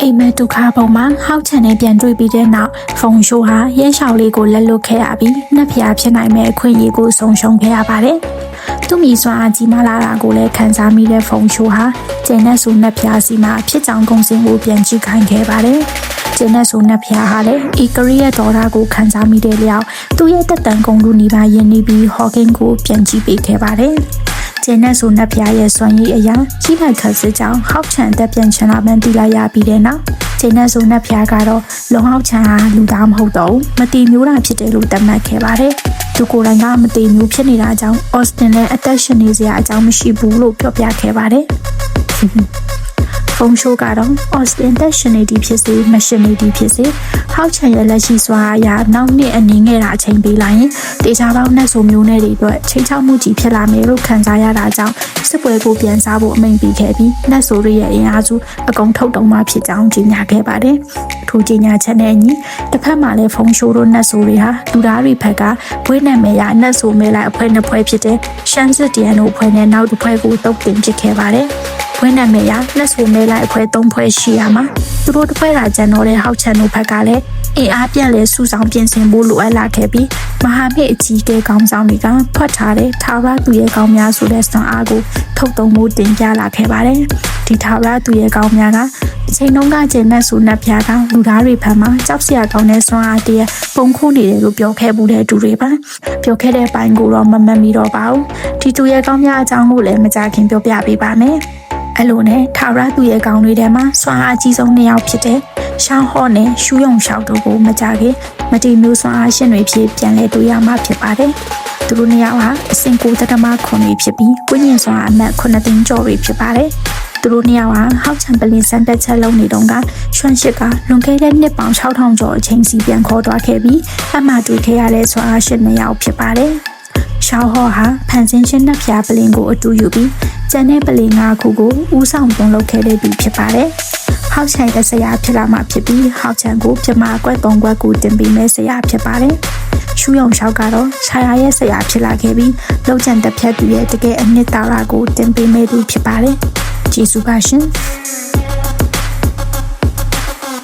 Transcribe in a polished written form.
အိမ်မက်ဒုက္ခပုံမှာဟောက်ချန်နဲ့ပြန်တွေ့ပြီးတဲ့နောက်ဖုံရှိုးဟာရဲလျှောက်လေးကိုလက်လွတ်ခဲ့ရပြီးနှက်ဖျားဖြစ်နိုင်မဲ့အခွင့်အရေးကိုဆုံးရှုံးခဲ့ရပါတယ်။သူ့မိစွမ်းအားကြီးမားလာတာကိုလည်းခံစားမိတဲ့ဖုံရှိုးဟာကျင်းနဲ့ဆိုနှက်ဖျားစီမှာဖြစ်ကြောင်ကုန်စင်ကိုပြန်ကြည့်ခိုင်းခဲ့ပါတယ်။ကျင်းနဲ့ဆိုနှက်ဖျားဟာလည်းဤကရီးရဲ့ဒေါ်လာကိုခံစားမိတဲ့လျောက်သူ့ရဲ့တက်တန်ကုန်လူနေပါရင်းနေပြီးဟော်ကင်းကိုပြန်ကြည့်ပေးခဲ့ပါတယ်။ကျင်းနဲ့ဆိုနှက်ဖျားရဲ့စွမ်းရည်အရာကြီးလိုက်ခတ်စစ်ကြောင်ဟောက်ချန်တက်ပြန်ချင်လာမှန်းသိလိုက်ရပြီးတဲ့နောက်ကျင်းနဲ့ဆိုနှက်ဖျားကတော့လုံဟောက်ချန်ဟာလူသားမဟုတ်တော့မတီမျိုးတာဖြစ်တယ်လို့သတ်မှတ်ခဲ့ပါတယ်။သူကိုယ်တိုင်ကမတီမျိုးဖြစ်နေတာကြောင့်အော့စတင်နဲ့အသက်ရှင်နေစရာအကြောင်းမရှိဘူးလို့ပြောပြခဲ့ပါတယ်။ဖုံရှိုးကတော့အော့စတင်သက်ရှင်နေသည်ဖြစ်စေမရှင်နေသည်ဖြစ်စေဟောက်ချန်ရဲ့လက်ရှိစွာအရာနောက်နှစ်အနေငယ်တာအချိန်ပေးလိုက်ရင်တေချာပေါင်းနဲ့ဆိုမျိုးနဲ့တွေအတွက်ချိန်ချောက်မှုကြီးဖြစ်လာမယ်လို့ခံစားရတာကြောင့်စစ်ပွဲကိုပြန်စားဖို့အမိန့်ပေးခဲ့ပြီးနတ်ဆိုရရဲ့အင်အားစုအကုန်ထုတ်တုံးမှဖြစ်ကြောင်းကြေညာခဲ့ပါတယ်။ထိုကြေညာချက်နဲ့အညီတစ်ဖက်မှာလည်းဖုံရှိုးတို့နတ်ဆိုတွေဟာလူသားတွေဘက်ကဘွေးနာမည်ရနတ်ဆိုမဲလိုက်အဖွဲ့နှစ်ဖွဲ့ဖြစ်တဲ့ရှမ်းစစ်တရန်တို့ဖွဲ့နဲ့နောက်တစ်ဖွဲ့ကိုတုတ်တင်ပစ်ခဲ့ပါတယ်။ဝင်းနာမည်ရလက်ဆိုမဲလိုက်အဖွဲ့၃ဖွဲ့ရှိရမှာသူတို့တစ်ဖွဲ့ကကျန်တော့တဲ့ဟောက်ချန်တို့ဘက်ကလည်းအင်အားပြန့်လဲစုဆောင်ပြင်ဆင်ဖို့လိုအပ်လာခဲ့ပြီးမဟာမိတ်အကြီးအကဲကောင်းဆောင်တွေကဖွက်ထားတဲ့ထာဝရသူရဲ့ကောင်းများဆိုတဲ့စွမ်းအားကိုထုတ်သုံးမှုတင်ပြလာခဲ့ပါတယ်ဒီထာဝရသူရဲ့ကောင်းများကအချိန်တုန်းကကျင်းနဲ့ဆိုနှက်ဖျားကလူသားတွေဘက်မှာကြောက်စရာကောင်းတဲ့စွမ်းအားတည်းပုံခိုးနေတယ်လို့ပြောခဲ့မှုတဲ့အတူတွေပါပြောခဲ့တဲ့ပိုင်းကိုတော့မမှတ်မိတော့ပါဘူးဒီသူရဲ့ကောင်းများအကြောင်းကိုလည်းမကြခင်ပြောပြပေးပါမယ်အဲ့လိုနဲ့ထာဝရသူရဲ့ကောင်းတွေထဲမှာစွမ်းအားအကြီးဆုံးနှစ်ယောက်ဖြစ်တဲ့ရှောင်းဟော့နဲ့ရှူးယုံရှောက်တို့ကိုမကြခင်မတီမျိုးစွမ်းအားရှင်တွေဖြစ်ပြန်လဲတွေ့ရမှာဖြစ်ပါတယ်။သူတို့နှစ်ယောက်ဟာအစင်ကိုတက္ကမခွန်တွေဖြစ်ပြီးဝိညာဉ်စွမ်းအားအနက်9သိန်းကျော်တွေဖြစ်ပါတယ်။သူတို့နှစ်ယောက်ဟာဟောက်ချန်ပလင်စံတက်ချက်လုံးနေတော့ကရွှန်ရှစ်ကလွန်ခဲ့တဲ့နှစ်ပေါင်း6000ကျော်အချိန်စီပြန်ခေါ်သွားခဲ့ပြီးအမှတွေ့ခဲ့ရတဲ့စွမ်းအားရှင်နှစ်ယောက်ဖြစ်ပါတယ်။ရှောင်းဟော့ဟာဖန်ဆင်းရှင်နှက်ဖျားပလင်ကိုအတူယူပြီးကျန်တဲ့ပလင်၅ခုကိုဦးဆောင်ပုံလုပ်ခဲ့တဲ့သူဖြစ်ပါတယ်။ဟောက်ချန်ရဲ့ဆရာဖြစ်လာမှဖြစ်ပြီးဟောက်ချန်ကိုပြမကွက်3ကွက်ကိုတင်ပေးမဲ့ဆရာဖြစ်ပါတယ်။ရှူးယုံရှောက်ကတော့ဆရာရဲ့ဆရာဖြစ်လာခဲ့ပြီးလောက်ချန်တစ်ဖြတ်သူရဲ့တကယ်အနှစ်သာရကိုတင်ပေးမဲ့သူဖြစ်ပါတယ်။ကျေးဇူးပါရှင်။